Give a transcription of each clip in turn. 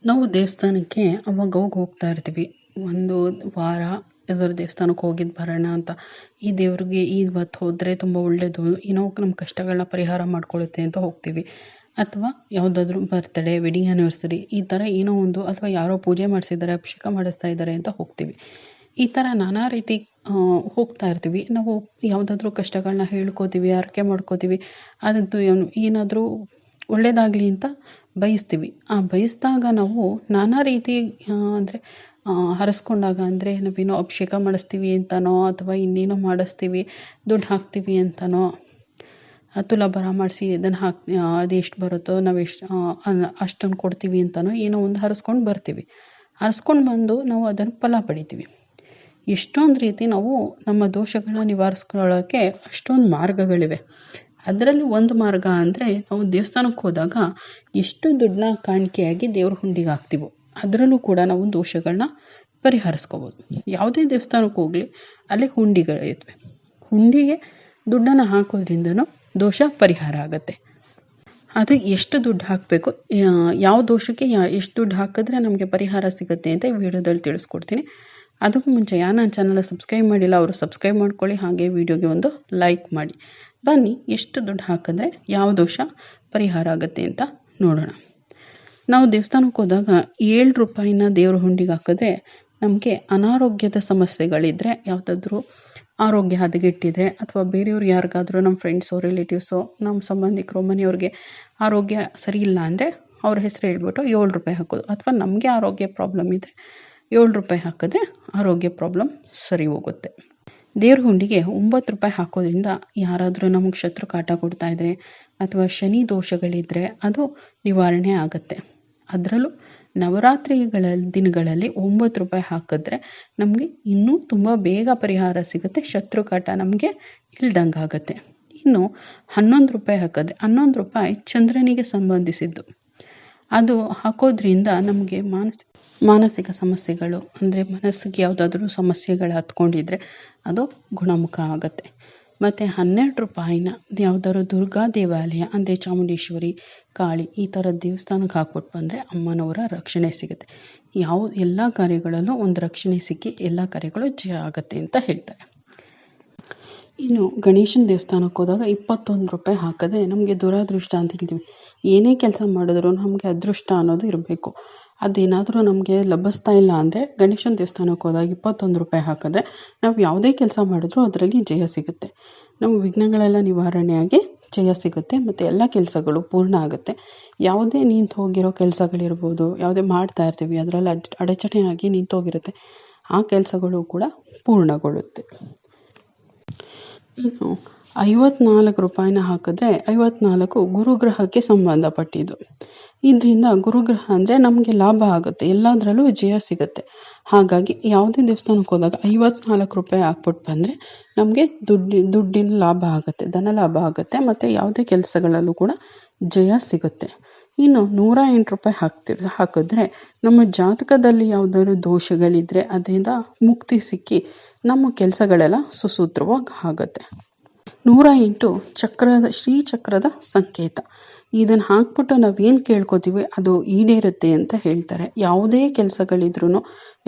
ನಾವು ದೇವಸ್ಥಾನಕ್ಕೆ ಅವಾಗವಾಗ ಹೋಗ್ತಾ ಇರ್ತೀವಿ. ಒಂದು ವಾರ ಯಾವ್ದಾದ್ರು ದೇವಸ್ಥಾನಕ್ಕೆ ಹೋಗಿದ್ದು ಬರೋಣ ಅಂತ. ಈ ದೇವ್ರಿಗೆ ಇವತ್ತು ಹೋದರೆ ತುಂಬ ಒಳ್ಳೆಯದು, ಏನೋ ನಮ್ಮ ಕಷ್ಟಗಳನ್ನ ಪರಿಹಾರ ಮಾಡ್ಕೊಳ್ಳುತ್ತೆ ಅಂತ ಹೋಗ್ತೀವಿ. ಅಥವಾ ಯಾವುದಾದ್ರೂ ಬರ್ತ್ಡೇ, ವೆಡ್ಡಿಂಗ್ ಆ್ಯನಿವರ್ಸರಿ ಈ ಥರ ಏನೋ ಒಂದು, ಅಥವಾ ಯಾರೋ ಪೂಜೆ ಮಾಡಿಸಿದ್ದಾರೆ, ಅಭಿಷೇಕ ಮಾಡಿಸ್ತಾ ಇದ್ದಾರೆ ಅಂತ ಹೋಗ್ತೀವಿ. ಈ ಥರ ನಾನಾ ರೀತಿ ಹೋಗ್ತಾ ಇರ್ತೀವಿ. ನಾವು ಯಾವುದಾದ್ರೂ ಕಷ್ಟಗಳನ್ನ ಹೇಳ್ಕೋತೀವಿ, ಹರಕೆ ಮಾಡ್ಕೋತೀವಿ. ಅದಂತೂ ಏನಾದರೂ ಒಳ್ಳೆಯದಾಗಲಿ ಅಂತ ಬಯಸ್ತೀವಿ. ಆ ಬಯಸಿದಾಗ ನಾವು ನಾನಾ ರೀತಿ ಅಂದರೆ ಹರಸ್ಕೊಂಡಾಗ, ಅಂದರೆ ನಾವೇನೋ ಅಭಿಷೇಕ ಮಾಡಿಸ್ತೀವಿ ಅಂತನೋ, ಅಥವಾ ಇನ್ನೇನೋ ಮಾಡಿಸ್ತೀವಿ, ದುಡ್ಡು ಹಾಕ್ತೀವಿ ಅಂತನೋ, ತುಲಾಭಾರ ಮಾಡಿಸಿ ಅದನ್ನು ಅದೆಷ್ಟು ಬರುತ್ತೋ ನಾವು ಅಷ್ಟನ್ನು ಕೊಡ್ತೀವಿ ಅಂತನೋ ಏನೋ ಒಂದು ಹರಸ್ಕೊಂಡು ಬರ್ತೀವಿ. ಹರಸ್ಕೊಂಡು ಬಂದು ನಾವು ಅದನ್ನು ಫಲ ಪಡಿತೀವಿ. ಎಷ್ಟೊಂದು ರೀತಿ ನಾವು ನಮ್ಮ ದೋಷಗಳನ್ನ ನಿವಾರಿಸ್ಕೊಳ್ಳೋಕ್ಕೆ ಅಷ್ಟೊಂದು ಮಾರ್ಗಗಳಿವೆ. ಅದರಲ್ಲಿ ಒಂದು ಮಾರ್ಗ ಅಂದರೆ, ನಾವು ದೇವಸ್ಥಾನಕ್ಕೆ ಹೋದಾಗ ಎಷ್ಟು ದುಡ್ಡನ್ನ ಕಾಣಿಕೆಯಾಗಿ ದೇವ್ರ ಹುಂಡಿಗೆ ಹಾಕ್ತೀವೋ ಅದರಲ್ಲೂ ಕೂಡ ನಾವು ದೋಷಗಳನ್ನ ಪರಿಹರಿಸ್ಕೋಬೋದು. ಯಾವುದೇ ದೇವಸ್ಥಾನಕ್ಕೆ ಹೋಗಲಿ, ಅಲ್ಲಿ ಹುಂಡಿಗಳಿರ್ತವೆ. ಹುಂಡಿಗೆ ದುಡ್ಡನ್ನು ಹಾಕೋದ್ರಿಂದನೂ ದೋಷ ಪರಿಹಾರ ಆಗುತ್ತೆ. ಅದು ಎಷ್ಟು ದುಡ್ಡು ಹಾಕಬೇಕು, ಯಾವ ದೋಷಕ್ಕೆ ಎಷ್ಟು ದುಡ್ಡು ಹಾಕಿದ್ರೆ ನಮಗೆ ಪರಿಹಾರ ಸಿಗುತ್ತೆ ಅಂತ ಈ ವಿಡಿಯೋದಲ್ಲಿ ತಿಳಿಸ್ಕೊಡ್ತೀನಿ. ಅದಕ್ಕೂ ಮುಂಚೆ ಯಾರು ನನ್ನ ಚಾನಲ್ ಸಬ್ಸ್ಕ್ರೈಬ್ ಮಾಡಿಲ್ಲ ಅವರು ಸಬ್ಸ್ಕ್ರೈಬ್ ಮಾಡ್ಕೊಳ್ಳಿ, ಹಾಗೆ ವಿಡಿಯೋಗೆ ಒಂದು ಲೈಕ್ ಮಾಡಿ. ಬನ್ನಿ, ಎಷ್ಟು ದುಡ್ಡು ಹಾಕಿದ್ರೆ ಯಾವ ದೋಷ ಪರಿಹಾರ ಆಗುತ್ತೆ ಅಂತ ನೋಡೋಣ. ನಾವು ದೇವಸ್ಥಾನಕ್ಕೆ ಹೋದಾಗ 7 ರೂಪಾಯಿನ ದೇವ್ರ ಹುಂಡಿಗೆ ಹಾಕಿದ್ರೆ, ನಮಗೆ ಅನಾರೋಗ್ಯದ ಸಮಸ್ಯೆಗಳಿದ್ದರೆ, ಯಾವುದಾದ್ರೂ ಆರೋಗ್ಯ ಹದಗೆಟ್ಟಿದೆ, ಅಥವಾ ಬೇರೆಯವ್ರಿಗೆ ಯಾರಿಗಾದ್ರೂ ನಮ್ಮ ಫ್ರೆಂಡ್ಸೋ, ರಿಲೇಟಿವ್ಸೋ, ನಮ್ಮ ಸಂಬಂಧಿಕರು, ಮನೆಯವ್ರಿಗೆ ಆರೋಗ್ಯ ಸರಿ ಇಲ್ಲ ಅಂದರೆ ಅವ್ರ ಹೆಸರು ಹೇಳ್ಬಿಟ್ಟು 7 ರೂಪಾಯಿ ಹಾಕೋದು. ಅಥವಾ ನಮಗೆ ಆರೋಗ್ಯ ಪ್ರಾಬ್ಲಮ್ ಇದ್ದರೆ 7 ರೂಪಾಯಿ ಹಾಕಿದ್ರೆ ಆರೋಗ್ಯ ಪ್ರಾಬ್ಲಮ್ ಸರಿ ಹೋಗುತ್ತೆ. ದೇವ್ರ ಹುಂಡಿಗೆ 9 ರೂಪಾಯಿ ಹಾಕೋದ್ರಿಂದ ಯಾರಾದರೂ ನಮಗೆ ಶತ್ರು ಕಾಟ ಕೊಡ್ತಾ ಇದ್ದರೆ, ಅಥವಾ ಶನಿ ದೋಷಗಳಿದ್ದರೆ ಅದು ನಿವಾರಣೆ ಆಗುತ್ತೆ. ಅದರಲ್ಲೂ ನವರಾತ್ರಿಗಳ ದಿನಗಳಲ್ಲಿ 9 ರೂಪಾಯಿ ಹಾಕಿದ್ರೆ ನಮಗೆ ಇನ್ನೂ ತುಂಬ ಬೇಗ ಪರಿಹಾರ ಸಿಗುತ್ತೆ, ಶತ್ರು ಕಾಟ ನಮಗೆ ಇಲ್ದಂಗೆ ಆಗುತ್ತೆ. ಇನ್ನು 11 ರೂಪಾಯಿ ಹಾಕಿದ್ರೆ, 11 ರೂಪಾಯಿ ಚಂದ್ರನಿಗೆ ಸಂಬಂಧಿಸಿದ್ದು. ಅದು ಹಾಕೋದ್ರಿಂದ ನಮಗೆ ಮಾನಸಿಕ ಸಮಸ್ಯೆಗಳು, ಅಂದರೆ ಮನಸ್ಸಿಗೆ ಯಾವುದಾದ್ರೂ ಸಮಸ್ಯೆಗಳು ಹತ್ಕೊಂಡಿದ್ರೆ ಅದು ಗುಣಮುಖ ಆಗುತ್ತೆ. ಮತ್ತು 12 ರೂಪಾಯಿನ ಯಾವುದಾದ್ರು ದುರ್ಗಾ ದೇವಾಲಯ, ಅಂದರೆ ಚಾಮುಂಡೇಶ್ವರಿ, ಕಾಳಿ ಈ ಥರ ದೇವಸ್ಥಾನಕ್ಕೆ ಹಾಕ್ಬಿಟ್ಟು ಬಂದರೆ ಅಮ್ಮನವರ ರಕ್ಷಣೆ ಸಿಗುತ್ತೆ. ಎಲ್ಲ ಕಾರ್ಯಗಳಲ್ಲೂ ಒಂದು ರಕ್ಷಣೆ ಸಿಕ್ಕಿ ಎಲ್ಲ ಕಾರ್ಯಗಳು ಜಯ ಆಗುತ್ತೆ ಅಂತ ಹೇಳ್ತಾರೆ. ಇನ್ನು ಗಣೇಶನ ದೇವಸ್ಥಾನಕ್ಕೆ ಹೋದಾಗ 21 ರೂಪಾಯಿ ಹಾಕಿದ್ರೆ ನಮಗೆ ದುರಾದೃಷ್ಟ ಅಂತ ಹೇಳ್ತೀವಿ. ಏನೇ ಕೆಲಸ ಮಾಡಿದ್ರು ನಮಗೆ ಅದೃಷ್ಟ ಅನ್ನೋದು ಇರಬೇಕು. ಅದೇನಾದರೂ ನಮಗೆ ಲಭಿಸ್ತಾ ಇಲ್ಲ ಅಂದರೆ, ಗಣೇಶನ ದೇವಸ್ಥಾನಕ್ಕೆ ಹೋದಾಗ 21 ರೂಪಾಯಿ ಹಾಕಿದ್ರೆ ನಾವು ಯಾವುದೇ ಕೆಲಸ ಮಾಡಿದ್ರೂ ಅದರಲ್ಲಿ ಜಯ ಸಿಗುತ್ತೆ. ನಮ್ಮ ವಿಘ್ನಗಳೆಲ್ಲ ನಿವಾರಣೆಯಾಗಿ ಜಯ ಸಿಗುತ್ತೆ, ಮತ್ತು ಎಲ್ಲ ಕೆಲಸಗಳು ಪೂರ್ಣ ಆಗುತ್ತೆ. ಯಾವುದೇ ನಿಂತು ಹೋಗಿರೋ ಕೆಲಸಗಳಿರ್ಬೋದು, ಯಾವುದೇ ಮಾಡ್ತಾ ಇರ್ತೀವಿ ಅದರಲ್ಲಿ ಅಡಚಣೆಯಾಗಿ ನಿಂತೋಗಿರುತ್ತೆ, ಆ ಕೆಲಸಗಳು ಕೂಡ ಪೂರ್ಣಗೊಳ್ಳುತ್ತೆ. ಇನ್ನು 54 ರೂಪಾಯಿನ ಹಾಕಿದ್ರೆ 54 ಗುರುಗ್ರಹಕ್ಕೆ ಸಂಬಂಧಪಟ್ಟಿದ್ದು. ಇದರಿಂದ ಗುರುಗ್ರಹ ಅಂದರೆ ನಮಗೆ ಲಾಭ ಆಗುತ್ತೆ, ಎಲ್ಲದರಲ್ಲೂ ಜಯ ಸಿಗುತ್ತೆ. ಹಾಗಾಗಿ ಯಾವುದೇ ದೇವಸ್ಥಾನಕ್ಕೆ ಹೋದಾಗ 54 ರೂಪಾಯಿ ಹಾಕ್ಬಿಟ್ಟು ಬಂದರೆ ನಮಗೆ ದುಡ್ಡಿನ ಲಾಭ ಆಗುತ್ತೆ, ಧನ ಲಾಭ ಆಗುತ್ತೆ, ಮತ್ತು ಯಾವುದೇ ಕೆಲಸಗಳಲ್ಲೂ ಕೂಡ ಜಯ ಸಿಗುತ್ತೆ. ಇನ್ನು 108 ರೂಪಾಯಿ ಹಾಕಿದ್ರೆ ನಮ್ಮ ಜಾತಕದಲ್ಲಿ ಯಾವುದಾದ್ರು ದೋಷಗಳಿದ್ದರೆ ಅದರಿಂದ ಮುಕ್ತಿ ಸಿಕ್ಕಿ ನಮ್ಮ ಕೆಲಸಗಳೆಲ್ಲ ಸುಸೂತ್ರವಾಗಿ ಆಗುತ್ತೆ. 108 ಶ್ರೀಚಕ್ರದ ಸಂಕೇತ. ಇದನ್ನು ಹಾಕ್ಬಿಟ್ಟು ನಾವೇನು ಕೇಳ್ಕೊತೀವಿ ಅದು ಈಡೇರುತ್ತೆ ಅಂತ ಹೇಳ್ತಾರೆ. ಯಾವುದೇ ಕೆಲಸಗಳಿದ್ರೂ,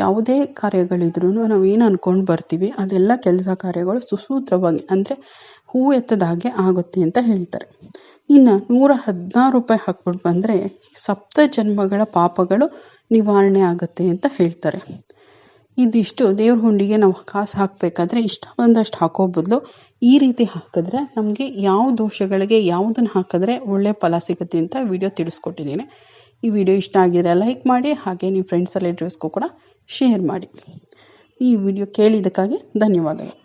ಯಾವುದೇ ಕಾರ್ಯಗಳಿದ್ರೂ ನಾವೇನು ಅಂದ್ಕೊಂಡು ಬರ್ತೀವಿ ಅದೆಲ್ಲ ಕೆಲಸ ಕಾರ್ಯಗಳು ಸುಸೂತ್ರವಾಗಿ, ಅಂದರೆ ಹೂ ಎತ್ತದಾಗೆ ಆಗುತ್ತೆ ಅಂತ ಹೇಳ್ತಾರೆ. ಇನ್ನು 116 ರೂಪಾಯಿ ಹಾಕ್ಬಿಟ್ಟು ಬಂದರೆ 7 ಜನ್ಮಗಳ ಪಾಪಗಳು ನಿವಾರಣೆ ಆಗುತ್ತೆ ಅಂತ ಹೇಳ್ತಾರೆ. ಇದಿಷ್ಟು ದೇವ್ರ ಹುಂಡಿಗೆ ನಾವು ಕಾಸು ಹಾಕಬೇಕಾದ್ರೆ ಇಷ್ಟ ಬಂದಷ್ಟು ಹಾಕೋ ಬದಲು ಈ ರೀತಿ ಹಾಕಿದ್ರೆ ನಮಗೆ ಯಾವ ದೋಷಗಳಿಗೆ ಯಾವುದನ್ನು ಹಾಕಿದ್ರೆ ಒಳ್ಳೆ ಫಲ ಸಿಗುತ್ತೆ ಅಂತ ವಿಡಿಯೋ ತಿಳಿಸ್ಕೊಟ್ಟಿದ್ದೀನಿ. ಈ ವಿಡಿಯೋ ಇಷ್ಟ ಆಗಿದ್ರೆ ಲೈಕ್ ಮಾಡಿ, ಹಾಗೆ ನಿಮ್ಮ ಫ್ರೆಂಡ್ಸ್ ರಿಲೇಟಿವ್ಸ್ಗೂ ಕೂಡ ಶೇರ್ ಮಾಡಿ. ಈ ವಿಡಿಯೋ ಕೇಳಿದ್ದಕ್ಕಾಗಿ ಧನ್ಯವಾದಗಳು.